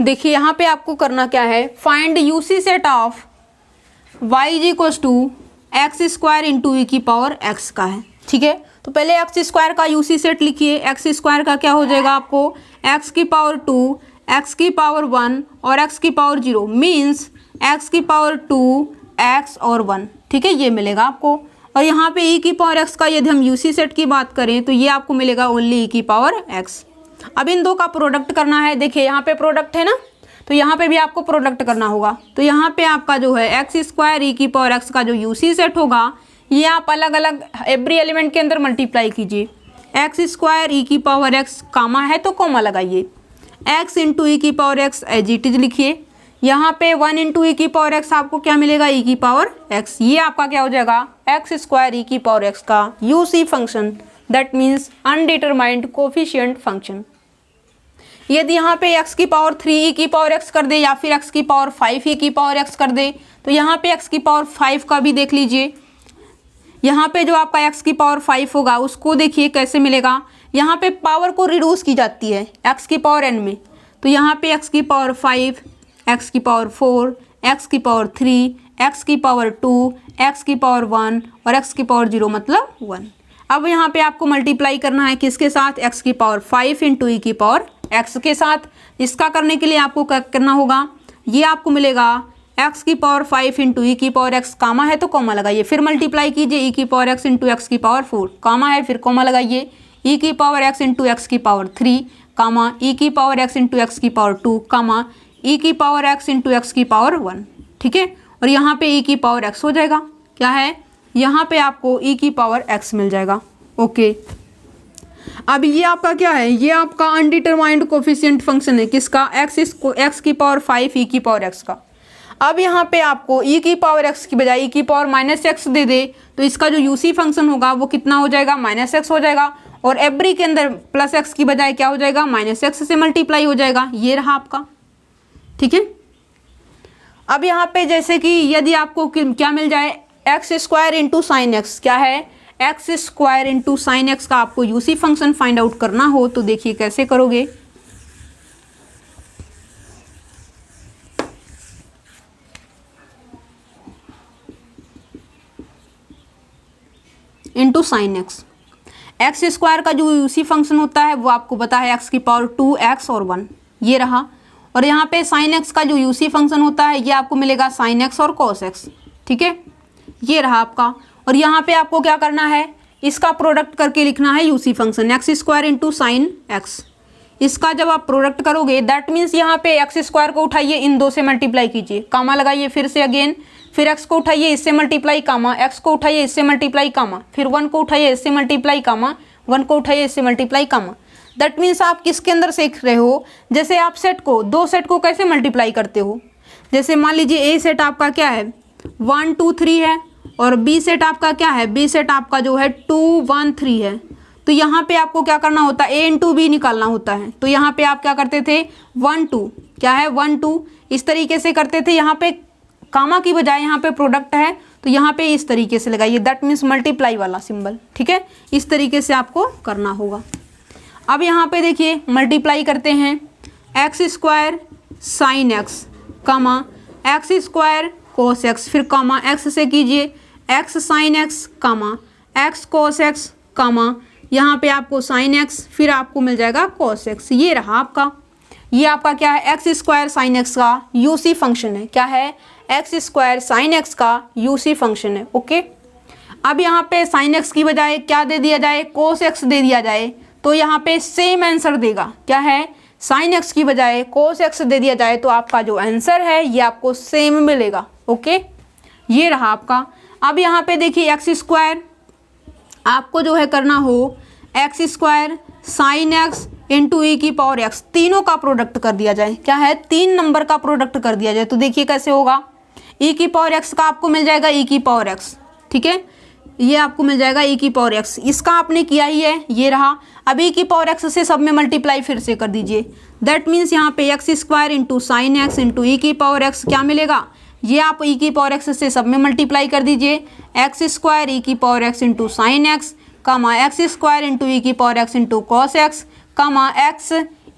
देखिए यहाँ पे आपको करना क्या है, find UC set of y is equals to x square into e की पावर x का है। ठीक है, तो पहले एक्स स्क्वायर का यूसी सेट लिखिए। एक्स स्क्वायर का क्या हो जाएगा आपको, एक्स की पावर 2, एक्स की पावर 1 और एक्स की पावर 0 मीन्स एक्स की पावर 2 एक्स और 1। ठीक है, ये मिलेगा आपको। और यहाँ पे ई की पावर x का यदि हम यूसी सेट की बात करें तो ये आपको मिलेगा ओनली ई की पावर x। अब इन दो का प्रोडक्ट करना है। देखिए यहाँ पे प्रोडक्ट है ना, तो यहाँ पे भी आपको प्रोडक्ट करना होगा। तो यहाँ पे आपका जो है एक्स स्क्वायर ई की पावर एक्स का जो यूसी सेट होगा ये आप अलग अलग एवरी एलिमेंट के अंदर मल्टीप्लाई कीजिए। एक्स स्क्वायर ई की पावर एक्स कामा है तो कॉमा लगाइए, एक्स इंटू ई की power x as it is लिखिए। यहाँ पे 1 इंटू ई की पावर एक्स आपको क्या मिलेगा, ई की पावर एक्स। ये आपका क्या हो जाएगा, एक्स स्क्वायर ई की पावर एक्स का UC function, that means undetermined coefficient function. यदि यहाँ पे x की पावर 3 ई की पावर x कर दे या फिर x की पावर 5 ई की पावर x कर दे तो यहाँ पे x की पावर 5 का भी देख लीजिए। यहाँ पे जो आपका x की पावर 5 होगा उसको देखिए कैसे मिलेगा, यहाँ पे पावर को रिड्यूस की जाती है x की पावर n में। तो यहाँ पे x की पावर 5, x की पावर 4, x की पावर 3, x की पावर 2, x की पावर 1 और x की पावर 0 मतलब 1। अब यहाँ पे आपको मल्टीप्लाई करना है किसके साथ, x की पावर 5 इंटू ई की पावर x के साथ। इसका करने के लिए आपको क्या करना होगा, ये आपको मिलेगा x की पावर 5 इंटू ई की पावर x, कामा है तो कॉमा लगाइए, फिर मल्टीप्लाई कीजिए ई की पावर x इंटू एक्स की पावर 4, कामा है फिर कॉमा लगाइए, ई की पावर x इंटू एक्स की पावर 3, कामा ई की पावर x इंटू एक्स की पावर 2, कामा ई की पावर x इंटू एक्स की पावर 1। ठीक है, और यहाँ पे ई की पावर x हो जाएगा, क्या है यहाँ पे आपको ई की पावर x मिल जाएगा। ओके, अब ये आपका क्या है, ये आपका अनडिटरमाइंड कोफिशिएंट फंक्शन है किसका, एक्स की पावर 5 ई की पावर x का। अब यहाँ पे आपको ई की पावर x की बजाय ई की पावर माइनस एक्स दे दे तो इसका जो यूसी फंक्शन होगा वो कितना हो जाएगा, माइनस एक्स हो जाएगा। और एवरी के अंदर प्लस एक्स की बजाय क्या हो जाएगा, माइनस एक्स से मल्टीप्लाई हो जाएगा। ये रहा आपका। ठीक है, अब यहाँ पे जैसे कि यदि आपको क्या मिल जाए, x square into sine x, क्या है x square into sine x का आपको यूसी फंक्शन फाइंड आउट करना हो तो देखिए कैसे करोगे। Into sine x, x square का जो यूसी फंक्शन होता है वो आपको पता है एक्स की पावर 2 एक्स और 1, ये रहा। और यहाँ पे साइन एक्स का जो यूसी फंक्शन होता है ये आपको मिलेगा साइन एक्स और कॉस एक्स। ठीक है, ये रहा आपका। और यहाँ पे आपको क्या करना है, इसका प्रोडक्ट करके लिखना है UC function, x square into sine x. इसका जब आप प्रोडक्ट करोगे दैट मीन्स यहाँ पे एक्स स्क्वायर को उठाइए, इन दो से मल्टीप्लाई कीजिए, कामा लगाइए फिर से अगेन, फिर एक्स को उठाइए इससे मल्टीप्लाई कामा, एक्स को उठाइए इससे मल्टीप्लाई कामा, फिर 1 को उठाइए इससे मल्टीप्लाई कामा, 1 को उठाइए इससे मल्टीप्लाई कामा। दैट मीन्स आप किसके अंदर सीख रहे हो, जैसे आप सेट को, दो सेट को कैसे मल्टीप्लाई करते हो। जैसे मान लीजिए ए सेट आपका क्या है 1 2 3 है और बी सेट आपका क्या है, बी सेट आपका जो है 2 1 3 है। तो यहाँ पे आपको क्या करना होता है, ए इंटू बी निकालना होता है। तो यहाँ पे आप क्या करते थे 1 2, क्या है 1 2, इस तरीके से करते थे। यहाँ पे कामा की बजाय यहाँ पे प्रोडक्ट है तो यहाँ पे इस तरीके से लगाइए, दैट मीन्स मल्टीप्लाई वाला सिंबल। ठीक है, इस तरीके से आपको करना होगा। अब यहाँ पे देखिए मल्टीप्लाई करते हैं, x square sine x comma x square cos x, फिर कामा एक्स से कीजिए x sign x comma x कोस एक्स कामा यहाँ पे आपको साइन एक्स, फिर आपको मिल जाएगा कोस एक्स। ये रहा आपका, ये आपका क्या है एक्स स्क्वायर साइन एक्स का यूसी फंक्शन है। क्या है, एक्स स्क्वायर साइन एक्स का यूसी फंक्शन है। ओके, अब यहाँ पे साइन एक्स की बजाय क्या दे दिया जाए, कोस एक्स दे दिया जाए तो यहाँ पे सेम आंसर देगा। क्या है, साइन एक्स की बजाय कोस एक्स दे दिया जाए तो आपका जो आंसर है ये आपको सेम मिलेगा। ओके, ये रहा आपका। अब यहाँ पे देखिए एक्स स्क्वायर आपको जो है करना हो x square sine x into e की पावर एक्स, तीनों का प्रोडक्ट कर दिया जाए। क्या है, 3 नंबर का प्रोडक्ट कर दिया जाए तो देखिए कैसे होगा, ई की पावर एक्स का आपको मिल जाएगा ई की पावर एक्स। ठीक है, ये आपको मिल जाएगा ई की पावर एक्स, इसका आपने किया ही है, ये रहा। अब ई की पावर एक्स से सब में मल्टीप्लाई फिर से कर दीजिए, दैट मीन्स यहाँ पे x square into sine x into e की पावर एक्स क्या मिलेगा, ये आप ई की पावर एक्स से सब में मल्टीप्लाई कर दीजिए, एक्स स्क्वायर ई की power x into sine x comma x square into e की power x into cos x comma x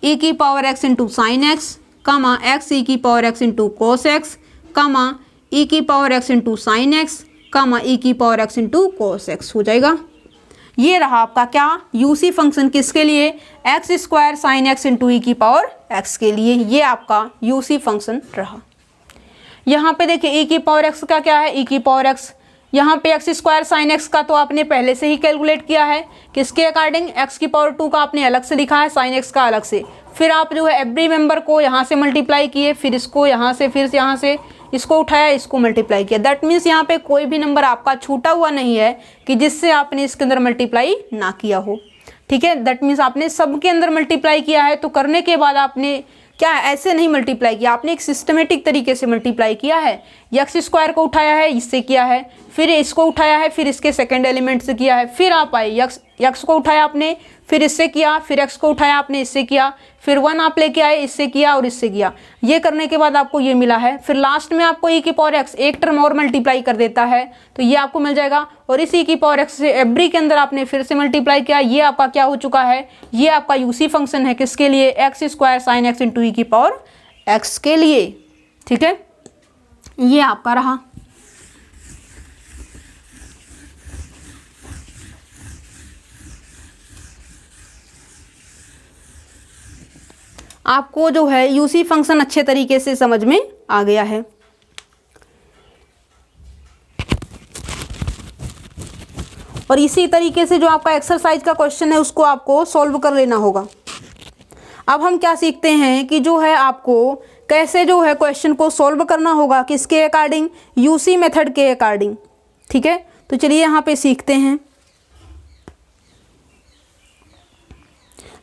e की power x into sine x comma x e की power x into cos x, comma e की power x into sine x, comma e की power x into cos x हो जाएगा। ये रहा आपका क्या यूसी फंक्शन, किसके लिए, x square sine x into e की पावर एक्स के लिए। ये आपका यूसी फंक्शन रहा। यहाँ पे देखिए ई की पावर एक्स का क्या है, ई की पावर एक्स, यहाँ पे एक्स स्क्वायर साइन एक्स का तो आपने पहले से ही कैलकुलेट किया है, किसके अकॉर्डिंग, एक्स की पावर 2 का आपने अलग से लिखा है, साइन एक्स का अलग से, फिर आप जो है एवरी मेंबर को यहाँ से मल्टीप्लाई किए, फिर इसको यहाँ से, फिर यहाँ से इसको उठाया, इसको मल्टीप्लाई किया। दैट मीन्स यहाँ पे कोई भी नंबर आपका छूटा हुआ नहीं है कि जिससे आपने इसके अंदर मल्टीप्लाई ना किया हो, ठीक है। दैट मीन्स आपने सबके अंदर मल्टीप्लाई किया है। तो करने के बाद आपने क्या ऐसे नहीं मल्टीप्लाई किया, आपने एक सिस्टमेटिक तरीके से मल्टीप्लाई किया है। एक्स स्क्वायर को उठाया है, इससे किया है, फिर इसको उठाया है, फिर इसके सेकेंड एलिमेंट से किया है, फिर आप आए एक्स को उठाया आपने, फिर इससे किया, फिर एक्स को उठाया आपने, इससे किया, फिर 1 आप लेके आए, इससे किया और इससे किया। ये करने के बाद आपको ये मिला है। फिर लास्ट में आपको ई की पावर एक्स एक टर्म और मल्टीप्लाई कर देता है, तो ये आपको मिल जाएगा। और इस ई की पावर एक्स से एवरी के अंदर आपने फिर से मल्टीप्लाई किया। ये आपका क्या हो चुका है, ये आपका यूसी फंक्शन है, किसके लिए, x square sine x into e की पावर एक्स के लिए, ठीक है। ये आपका रहा। आपको जो है यूसी फंक्शन अच्छे तरीके से समझ में आ गया है। और इसी तरीके से जो आपका एक्सरसाइज का क्वेश्चन है उसको आपको सॉल्व कर लेना होगा। अब हम क्या सीखते हैं कि जो है आपको कैसे जो है क्वेश्चन को सॉल्व करना होगा, किसके अकॉर्डिंग, यूसी मेथड के अकॉर्डिंग, ठीक है। तो चलिए यहाँ पे सीखते हैं।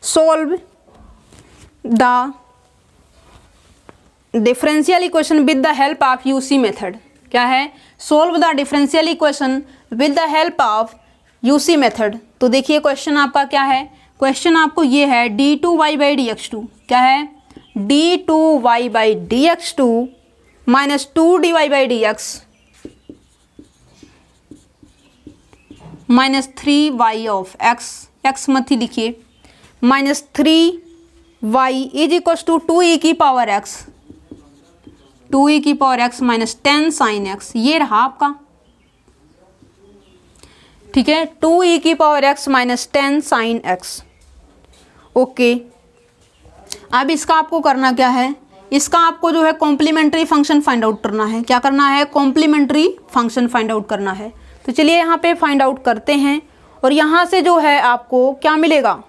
Solve the differential equation with the help of UC method. क्या है, solve the differential equation with the help of UC method. तो देखिए क्वेश्चन आपका क्या है, क्वेश्चन आपको ये है d2y/dx2, क्या है, d2y/dx2 minus 2dy/dx minus 3y of x मत ही लिखिए, minus 3y is equal to 2e की पावर x, 2e की power x minus 10 sine x। ये रहा आपका, ठीक है, 2e की power x minus 10 sine x। Okay, अब इसका आपको करना क्या है, इसका आपको जो है कॉम्प्लीमेंट्री फंक्शन फाइंड आउट करना है। क्या करना है, कॉम्प्लीमेंट्री फंक्शन फाइंड आउट करना है। तो चलिए यहाँ पे फाइंड आउट करते हैं। और यहाँ से जो है आपको क्या मिलेगा,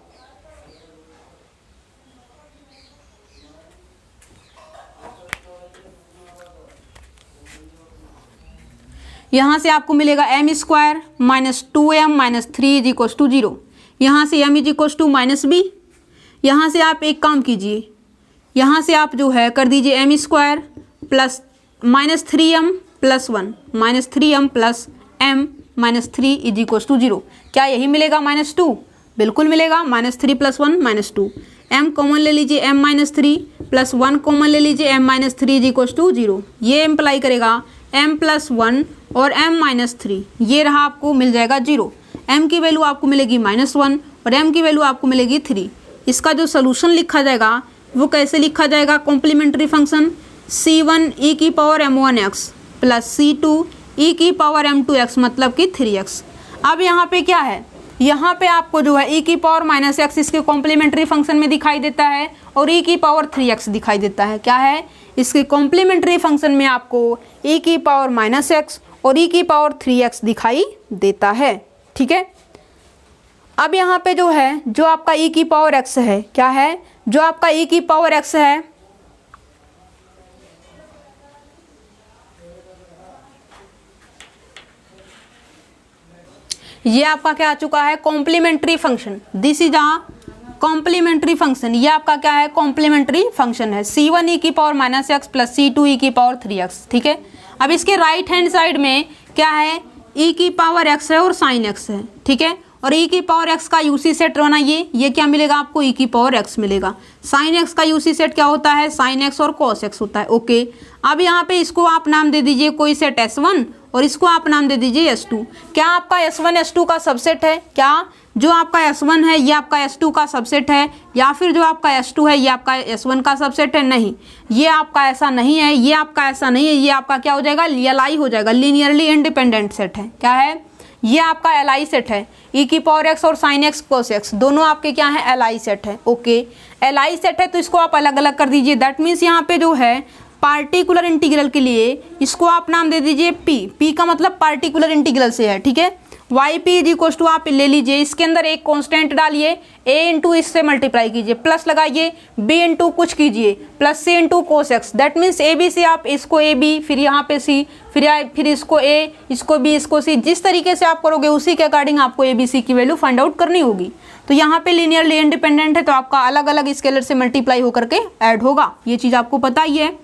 यहाँ से आपको मिलेगा m square minus 2m minus 3 is equal to 0। यहाँ से m is equal to minus b। यहाँ से आप एक काम कीजिए, यहाँ से आप जो है कर दीजिए m square plus minus 3m plus 1 minus 3m plus m minus 3 is equal to 0। क्या यही मिलेगा माइनस 2, बिल्कुल मिलेगा, minus 3 plus 1 minus 2। m common ले लीजिए m माइनस 3 प्लस 1 कॉमन ले लीजिए m minus 3 is equal to 0। ये इम्प्लाई करेगा m प्लस 1 और m माइनस 3, ये रहा, आपको मिल जाएगा 0। m की वैल्यू आपको मिलेगी माइनस 1 और m की वैल्यू आपको मिलेगी 3। इसका जो सोल्यूशन लिखा जाएगा वो कैसे लिखा जाएगा, कॉम्प्लीमेंट्री फंक्शन c1 e की power m1x plus c2 e की पावर m2x मतलब कि 3x। अब यहाँ पे क्या है, यहाँ पे आपको जो है e की पावर माइनस x इसके कॉम्प्लीमेंट्री फंक्शन में दिखाई देता है और e की पावर 3x दिखाई देता है। क्या है, इसके कॉम्प्लीमेंट्री फंक्शन में आपको e की पावर माइनस x और e की पावर 3x दिखाई देता है, ठीक है। अब यहाँ पे जो है, जो आपका e की पावर x है, क्या है, जो आपका e की पावर x है, ये आपका क्या आ चुका है, complementary function. This is a complementary function. ये आपका क्या है, कॉम्प्लीमेंट्री फंक्शन है, c1 e की power minus x plus c2 e की पावर 3x, ठीक है। अब इसके राइट हैंड साइड में क्या है, e की पावर x है और साइन x है, ठीक है। और e की पावर x का यूसी सेट बनाइए, ये क्या मिलेगा आपको, e की पावर x मिलेगा। साइन x का यूसी सेट क्या होता है, साइन x और cos x होता है। ओके, अब यहाँ पे इसको आप नाम दे दीजिए कोई सेट S1 और इसको आप नाम दे दीजिए S2। क्या आपका S1 S2 का सबसेट है? क्या जो आपका S1 है ये आपका S2 का सबसेट है, या फिर जो आपका S2 है ये आपका S1 का सबसेट है? नहीं, ये आपका ऐसा नहीं है, ये आपका ऐसा नहीं है, ये आपका क्या हो जाएगा? LI हो जाएगा, लीनियरली इंडिपेंडेंट सेट है। क्या है? ये आपका LI सेट है। e⁴x और sin x cos x दोनों आपके क्या है? LI सेट है। ओके, LI सेट है तो इसको आप अलग अलग कर दीजिए। दैट मीन्स यहाँ पे जो है पार्टिकुलर इंटीग्रल के लिए इसको आप नाम दे दीजिए P का मतलब पार्टिकुलर इंटीग्रल से है, ठीक है। YP इज इक्वल टू आप ले लीजिए, इसके अंदर एक कांस्टेंट डालिए, a इंटू इससे मल्टीप्लाई कीजिए, प्लस लगाइए, b इंटू कुछ कीजिए, plus c into cos x. That means A B से आप इसको ए बी, फिर यहाँ पे c, फिर इसको a, इसको b, इसको c, जिस तरीके से आप करोगे उसी के अकॉर्डिंग आपको a b c की वैल्यू फाइंड आउट करनी होगी। तो यहाँ पे लीनियरली इंडिपेंडेंट है तो आपका अलग अलग स्केलर से मल्टीप्लाई होकर के ऐड होगा, ये चीज़ आपको पता ही है।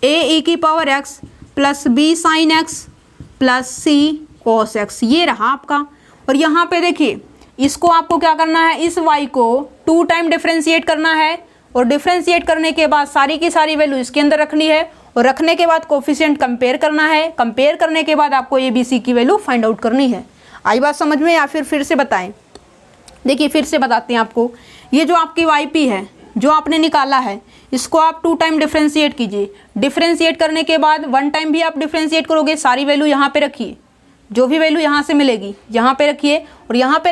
a⁴x plus b sin x plus c cos x, ये रहा आपका। और यहाँ पे देखिए इसको आपको क्या करना है? इस y को 2 टाइम डिफ्रेंशिएट करना है, और डिफ्रेंशिएट करने के बाद सारी की सारी वैल्यू इसके अंदर रखनी है, और रखने के बाद कोफिशिएंट कंपेयर करना है, कंपेयर करने के बाद आपको ए बी सी की वैल्यू फाइंड आउट करनी है। आई बात समझ में, या फिर से बताएं? देखिए फिर से बताते हैं आपको। ये जो आपकी YP है जो आपने निकाला है, इसको आप 2 टाइम डिफ्रेंशिएट कीजिए। डिफ्रेंशिएट करने के बाद 1 टाइम भी आप डिफ्रेंशिएट करोगे, सारी वैल्यू यहाँ पे रखिए, जो भी वैल्यू यहाँ से मिलेगी यहाँ पे रखिए, और यहाँ पे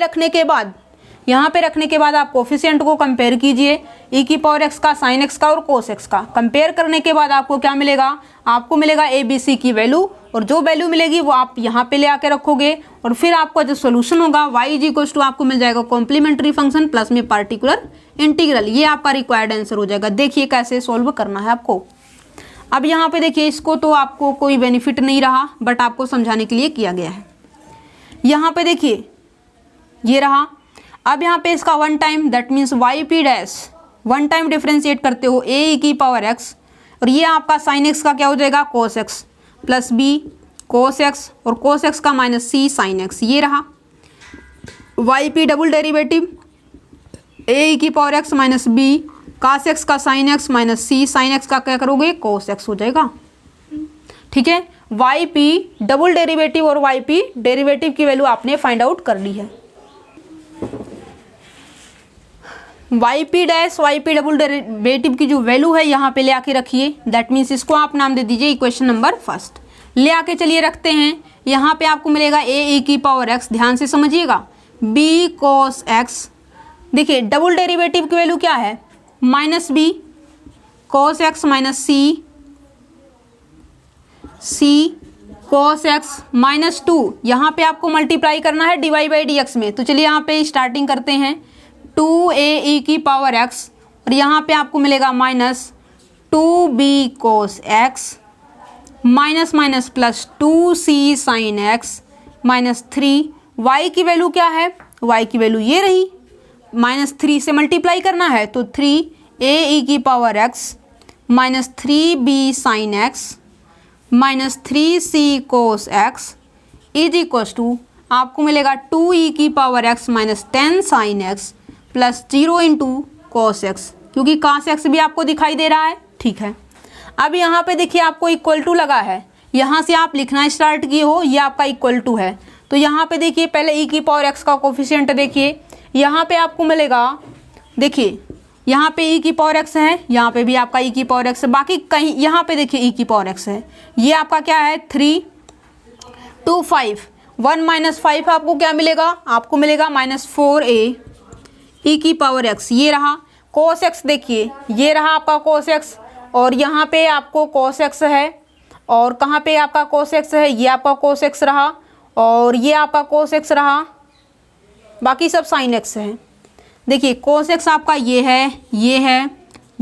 रखने के बाद आप कोफिशिएंट को कंपेयर कीजिए, e⁴x का, sin x का और cos x का। कंपेयर करने के बाद आपको क्या मिलेगा? आपको मिलेगा ए बी सी की वैल्यू, और जो वैल्यू मिलेगी वो आप यहाँ पे ले आके रखोगे, और फिर आपका जो सोल्यूशन होगा y इज इक्वल टू आपको मिल जाएगा कॉम्प्लीमेंट्री फंक्शन प्लस में पार्टिकुलर इंटीग्रल। ये आपका रिक्वायर्ड आंसर हो जाएगा। देखिए कैसे सोल्व करना है आपको। अब यहाँ पे देखिए, इसको तो आपको कोई बेनिफिट नहीं रहा, बट आपको समझाने के लिए किया गया है। यहाँ पे देखिए ये रहा। अब यहाँ पे इसका 1 time, that means YP dash 1 time differentiate करते हो a⁴x, और ये आपका sin x का क्या हो जाएगा? cos x plus b cos x, और cos x का माइनस c sin x, ये रहा। YP double derivative a⁴x minus b cos x का sin x minus c sin x का क्या करोगे? cos x हो जाएगा, ठीक है। YP डबल डेरिवेटिव और YP डेरिवेटिव की वैल्यू आपने फाइंड आउट कर ली है। YP dash YP double derivative की जो वैल्यू है यहाँ पे ले आके रखिए। दैट मीन्स इसको आप नाम दे दीजिए इक्वेशन नंबर फर्स्ट। ले आके चलिए रखते हैं। यहाँ पे आपको मिलेगा a⁴x, ध्यान से समझिएगा, b cos x। देखिए डबल डेरिवेटिव की वैल्यू क्या है? Minus b cos x minus c cos x minus 2। यहाँ पे आपको मल्टीप्लाई करना है dy/dx में। तो चलिए यहाँ पे स्टार्टिंग करते हैं, 2a⁴x, और यहाँ पे आपको मिलेगा minus 2b cos x minus minus plus 2c sin x minus 3। y की वैल्यू क्या है? y की वैल्यू ये रही, माइनस 3 से मल्टीप्लाई करना है तो 3a⁴x minus 3b sin x minus 3c cos x is equal to आपको मिलेगा 2e⁴x minus 10 sin x plus 0 into cos x, क्योंकि cos x भी आपको दिखाई दे रहा है, ठीक है। अब यहाँ पे देखिए आपको इक्वल टू लगा है, यहाँ से आप लिखना स्टार्ट किए हो, ये आपका इक्वल टू है। तो यहाँ पे देखिए पहले e⁴x का कोफिशिएंट देखिए, यहाँ पे आपको मिलेगा, देखिए यहाँ पे e⁴x है, यहाँ पे भी आपका e⁴x है, बाकी कहीं यहाँ पे देखिए e⁴x है, ये आपका क्या है 3 2 5 1 माइनस 5 आपको क्या मिलेगा? आपको मिलेगा माइनस 4a e⁴x, ये रहा। cos x देखिए ये रहा आपका cos x, और यहाँ पे आपको cos x है, और कहाँ पे आपका cos x है? ये आपका cos x रहा, और ये आपका cos x रहा, बाकी सब sin x है। देखिए cos x आपका ये है, ये है,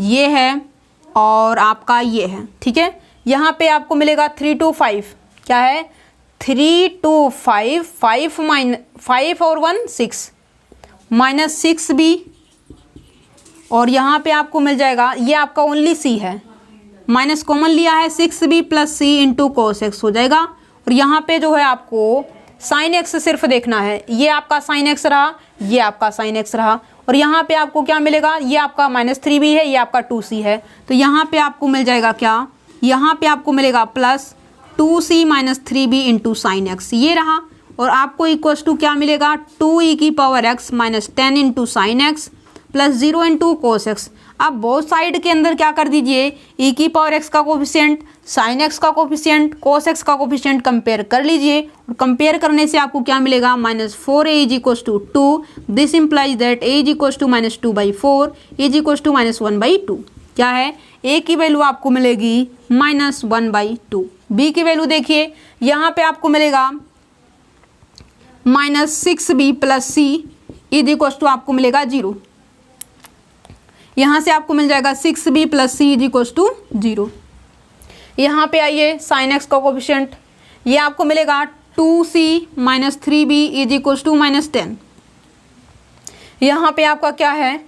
ये है, और आपका ये है, ठीक है। यहाँ पे आपको मिलेगा 3 2 5, क्या है? 3 2 5 5 माइनस 5 और 1 6 माइनस 6b, और यहाँ पे आपको मिल जाएगा, ये आपका ओनली c है, माइनस कॉमन लिया है, 6b plus c into cos x हो जाएगा। और यहाँ पे जो है आपको sin x सिर्फ देखना है, ये आपका sin x रहा, ये आपका sin x रहा, और यहाँ पे आपको क्या मिलेगा? ये आपका माइनस 3b है, ये आपका 2c है। तो यहाँ पे आपको मिल जाएगा क्या? यहाँ पे आपको मिलेगा plus 2c minus 3b into sine x, ये रहा। और आपको इक्वल्स टू क्या मिलेगा, 2e की power x minus 10 into sine x plus 0 into cos x. अब बोथ साइड के अंदर क्या कर दीजिए, e की पावर x का कोफिशिएंट, साइन एक्स का कोफिशिएंट, कोस एक्स का कोफिशिएंट कंपेयर कर लीजिए। और कंपेयर करने से आपको क्या मिलेगा, minus 4a is equals to 2। This implies that a is equals to minus 2/4 is equals to minus 1/2। क्या है, a की वैल्यू आपको मिलेगी माइनस 1/2। b की वैल्यू देखिए, यहाँ पे आपको मिलेगा minus 6b plus c is equals to आपको मिलेगा 0। यहाँ से आपको मिल जाएगा 6b plus c is equals to 0। यहाँ पे आइए साइन एक्स का कोफिशिएंट, ये आपको मिलेगा 2c minus 3b is equals to minus 10। यहाँ पे आपका क्या है,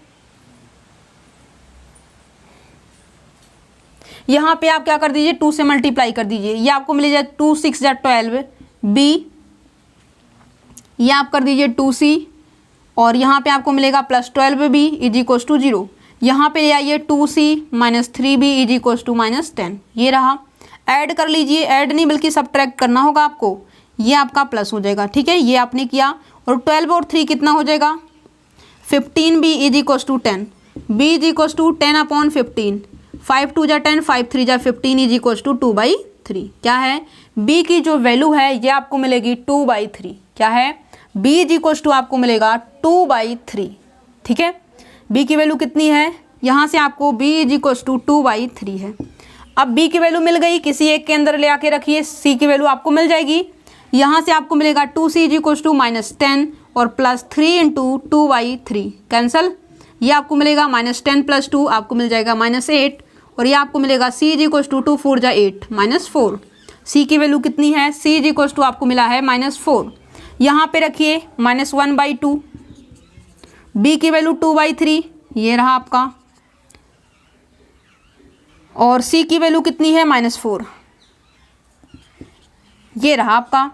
यहाँ पे आप क्या कर दीजिए, 2 से मल्टीप्लाई कर दीजिए, ये आपको मिल जाए 2 6 या 12 b, ये आप कर दीजिए 2c और यहाँ पे आपको मिलेगा plus 12b is equals to 0। यहाँ पे ले आइए 2c minus 3b is equals to minus 10, ये रहा। ऐड कर लीजिए, ऐड नहीं बल्कि सब्ट्रैक्ट करना होगा आपको, ये आपका प्लस हो जाएगा। ठीक है, ये आपने किया। और 12 और 3 कितना हो जाएगा, 15b is equals to 10, b is equals to 10/15, 5 2 जा 10, 5 3 जा 15 इज इक्वल्स टू 2/3। क्या है, b की जो वैल्यू है ये आपको मिलेगी 2/3। क्या है, b इज इक्वल्स टू आपको मिलेगा 2/3। ठीक है, b की वैल्यू कितनी है, यहाँ से आपको b इज इक्वल्स टू 2/3 है। अब b की वैल्यू मिल गई, किसी एक के अंदर ले आके रखिए, c की वैल्यू आपको मिल जाएगी। यहाँ से आपको मिलेगा 2c is equals to minus 10 और प्लस 3 इंटू 2/3 कैंसल, ये आपको मिलेगा माइनस 10 प्लस 2 आपको मिल जाएगा माइनस 8 और ये आपको मिलेगा c इज इक्वल्स टू 2 4 जा 8 माइनस 4। c की वैल्यू कितनी है, c इज इक्वल्स टू आपको मिला है माइनस 4। यहाँ पे रखिए माइनस 1/2, b की वैल्यू 2/3 ये रहा आपका, और c की वैल्यू कितनी है माइनस 4, ये रहा आपका।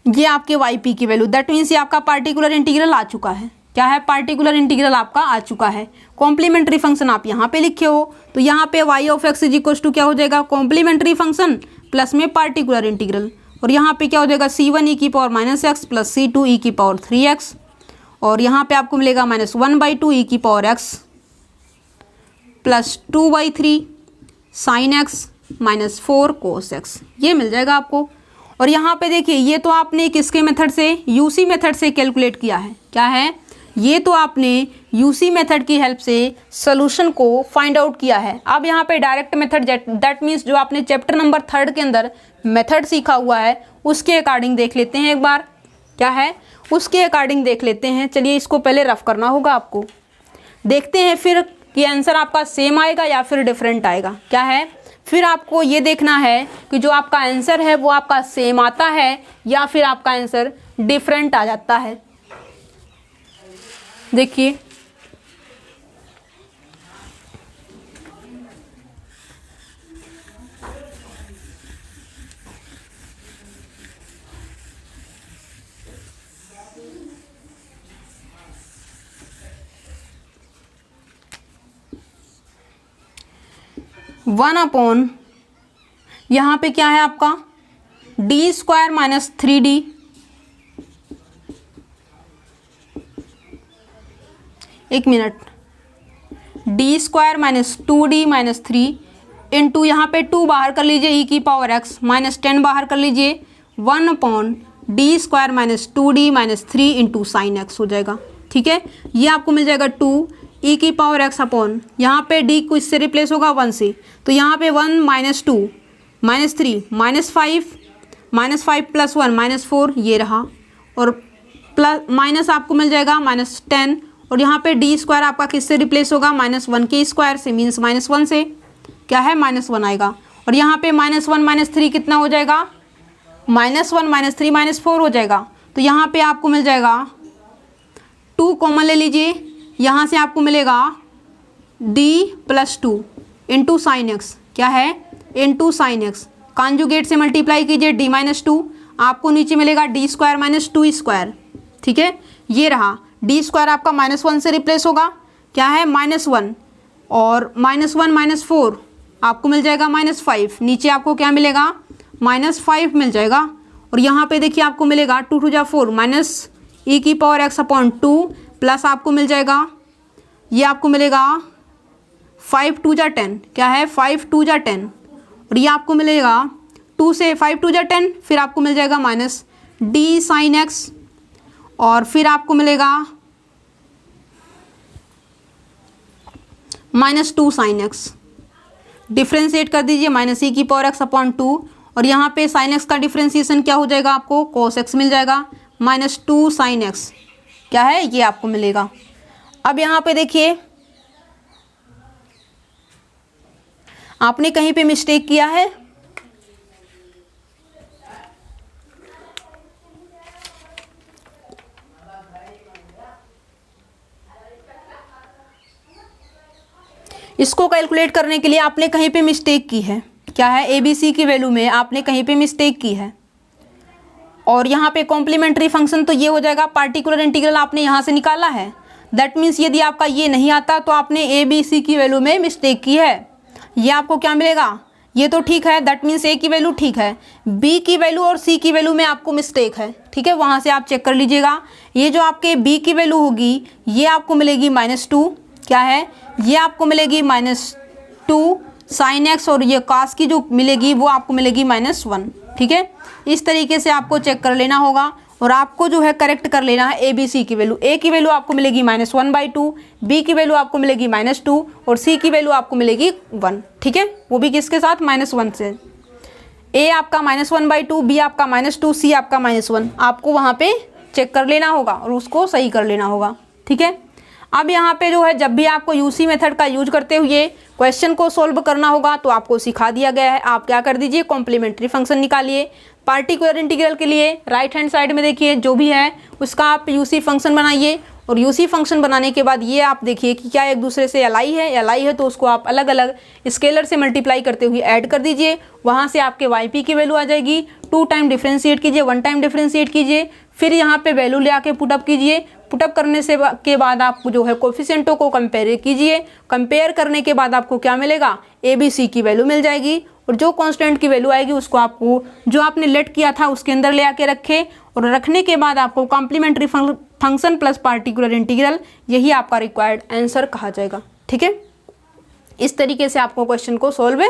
ये आपके yp की वैल्यू, दैट मीन्स ये आपका पार्टिकुलर इंटीग्रल आ चुका है। क्या है, पार्टिकुलर इंटीग्रल आपका आ चुका है। कॉम्प्लीमेंट्री फंक्शन आप यहाँ पे लिखे हो तो यहाँ पे y of x is equals to क्या हो जाएगा, कॉम्प्लीमेंट्री फंक्शन प्लस में पार्टिकुलर इंटीग्रल, और यहाँ पे क्या हो जाएगा c1 e की power minus x plus c2 e की पावर 3x, और यहाँ पे आपको मिलेगा माइनस 1/2 e की power x plus 2/3 sine x minus 4 cos x, ये मिल जाएगा आपको। और यहाँ पे देखिए, ये तो आपने किसके मेथड से, यूसी मेथड से कैलकुलेट किया है। क्या है, ये तो आपने यूसी मेथड की हेल्प से सोल्यूशन को फाइंड आउट किया है। अब यहाँ पे डायरेक्ट मेथड, दैट मीन्स जो आपने चैप्टर नंबर 3 के अंदर मेथड सीखा हुआ है उसके अकॉर्डिंग देख लेते हैं एक बार। क्या है, उसके अकॉर्डिंग देख लेते हैं। चलिए इसको पहले रफ करना होगा आपको, देखते हैं फिर कि आंसर आपका सेम आएगा या फिर डिफरेंट आएगा। क्या है, फिर आपको ये देखना है कि जो आपका आंसर है वो आपका सेम आता है या फिर आपका आंसर डिफरेंट आ जाता है। देखिए वन अपॉन, यहाँ पे क्या है आपका d² माइनस 3d, एक minute, d² minus 2d minus 3 into यहाँ पे 2 बाहर कर लीजिए, e की पावर x माइनस 10 बाहर कर लीजिए, 1 upon d² minus 2d minus 3 into sine x हो जाएगा। ठीक है, ये आपको मिल जाएगा 2 e की पावर x अपॉन, यहाँ पे d को इससे रिप्लेस होगा 1 से, तो यहाँ पे 1 minus 2 minus 3 minus 5 plus 1 minus 4 ये रहा, और प्लस माइनस आपको मिल जाएगा माइनस 10, और यहाँ पे d² आपका किससे रिप्लेस होगा, माइनस 1 के स्क्वायर से, मीन्स माइनस 1 से क्या है माइनस 1 आएगा, और यहाँ पे माइनस 1 माइनस 3 कितना हो जाएगा, माइनस 1 माइनस 3 माइनस 4 हो जाएगा। तो यहाँ पे आपको मिल जाएगा 2 कॉमन ले लीजिए, यहाँ से आपको मिलेगा d plus 2 into sine x, क्या है इंटू साइन एक्स, कॉन्जुगेट से मल्टीप्लाई कीजिए d माइनस 2, आपको नीचे मिलेगा d² माइनस 2²। ठीक है, ये रहा d² आपका माइनस 1 से रिप्लेस होगा, क्या है माइनस 1 और -1 -4 आपको मिल जाएगा -5, नीचे आपको क्या मिलेगा -5 मिल जाएगा। और यहाँ पे देखिए आपको मिलेगा 2 2 जा 4 -e⁻x/2 प्लस आपको मिल जाएगा, ये आपको मिलेगा 5 2 जा 10, क्या है 5 2 जा 10, और ये आपको मिलेगा 2 से 5 2 जा 10, फिर आपको मिल जाएगा -d sin x, और फिर आपको मिलेगा -2 sin x। डिफ्रेंशिएट कर दीजिए -e⁻x/2, और यहाँ पे sin x का डिफ्रेंशिएशन क्या हो जाएगा, आपको cos x मिल जाएगा, -2 sin x क्या है ये आपको मिलेगा। अब यहाँ पे देखिए आपने कहीं पे मिस्टेक किया है, इसको कैलकुलेट करने के लिए आपने कहीं पे मिस्टेक की है, क्या है ABC की वैल्यू में आपने कहीं पे मिस्टेक की है। और यहाँ पे कॉम्प्लीमेंट्री फंक्शन तो ये हो जाएगा, पार्टिकुलर इंटीग्रल आपने यहाँ से निकाला है, दैट मीन्स यदि आपका ये नहीं आता तो आपने ABC की वैल्यू में मिस्टेक की है। ये आपको क्या मिलेगा, ये तो ठीक है, दैट मीन्स A की वैल्यू ठीक है, B की वैल्यू और C की वैल्यू में आपको मिस्टेक है, ठीक है, वहाँ से आप चेक कर लीजिएगा। ये जो आपके B की वैल्यू होगी ये आपको मिलेगी -2, क्या है ये आपको मिलेगी -2 sin x, और ये cos की जो मिलेगी वो आपको मिलेगी -1, ठीक है। इस तरीके से आपको चेक कर लेना होगा और आपको जो है करेक्ट कर लेना है ABC की वैल्यू। A की वैल्यू आपको मिलेगी -1/2, B की वैल्यू आपको मिलेगी -2 और C की वैल्यू आपको मिलेगी 1, ठीक है, वो भी किसके साथ -1 से। A आपका -1/2, B आपका -2, C आपका -1, आपको वहाँ पे चेक कर लेना होगा और उसको सही कर लेना होगा, ठीक है। अब यहाँ पे जो है जब भी आपको यूसी मेथड का यूज करते हुए क्वेश्चन को सॉल्व करना होगा तो आपको सिखा दिया गया है। आप क्या कर दीजिए, कॉम्प्लीमेंट्री फंक्शन निकालिए। पार्टिकुलर इंटीग्रल के लिए राइट हैंड साइड में देखिए जो भी है उसका आप यूसी फंक्शन बनाइए, और यूसी फंक्शन बनाने के बाद ये आप देखिए कि क्या एक दूसरे से एलाई है तो उसको आप अलग अलग स्केलर से मल्टीप्लाई करते हुए ऐड कर दीजिए। वहाँ से आपके वाईपी की वैल्यू आ जाएगी। 2 टाइम डिफ्रेंशिएट कीजिए, 1 टाइम डिफ्रेंशिएट कीजिए, फिर यहाँ पे वैल्यू ले आके पुटअप कीजिए। पुटअप करने से के बाद आप जो है कोफिशिएंटों को कंपेयर कीजिए। कंपेयर करने के बाद आपको क्या मिलेगा, ABC की वैल्यू मिल जाएगी, और जो कांस्टेंट की वैल्यू आएगी उसको आपको जो आपने लेट किया था उसके अंदर ले आके रखे, और रखने के बाद आपको complementary function plus particular integral, यही आपका रिक्वायर्ड आंसर कहा जाएगा, ठीक है। इस तरीके से आपको क्वेश्चन को सॉल्व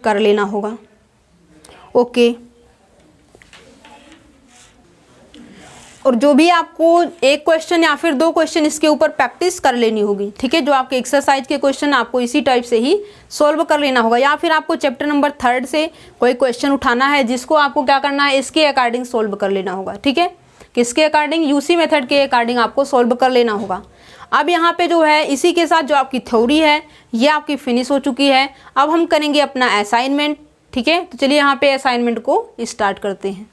कर लेना होगा। ओके, और जो भी आपको एक क्वेश्चन या फिर 2 क्वेश्चन इसके ऊपर प्रैक्टिस कर लेनी होगी, ठीक है। जो आपके एक्सरसाइज के क्वेश्चन आपको इसी टाइप से ही सॉल्व कर लेना होगा, या फिर आपको चैप्टर नंबर 3 से कोई क्वेश्चन उठाना है जिसको आपको क्या करना है, इसके अकॉर्डिंग सॉल्व कर लेना होगा, ठीक है। किसके अकॉर्डिंग, यूसी मेथड के अकॉर्डिंग आपको सॉल्व कर लेना होगा। अब यहाँ पे जो है इसी के साथ जो आपकी थ्योरी है ये आपकी फिनिश हो चुकी है। अब हम करेंगे अपना असाइनमेंट, ठीक है। तो चलिए यहाँ पे असाइनमेंट को स्टार्ट करते हैं।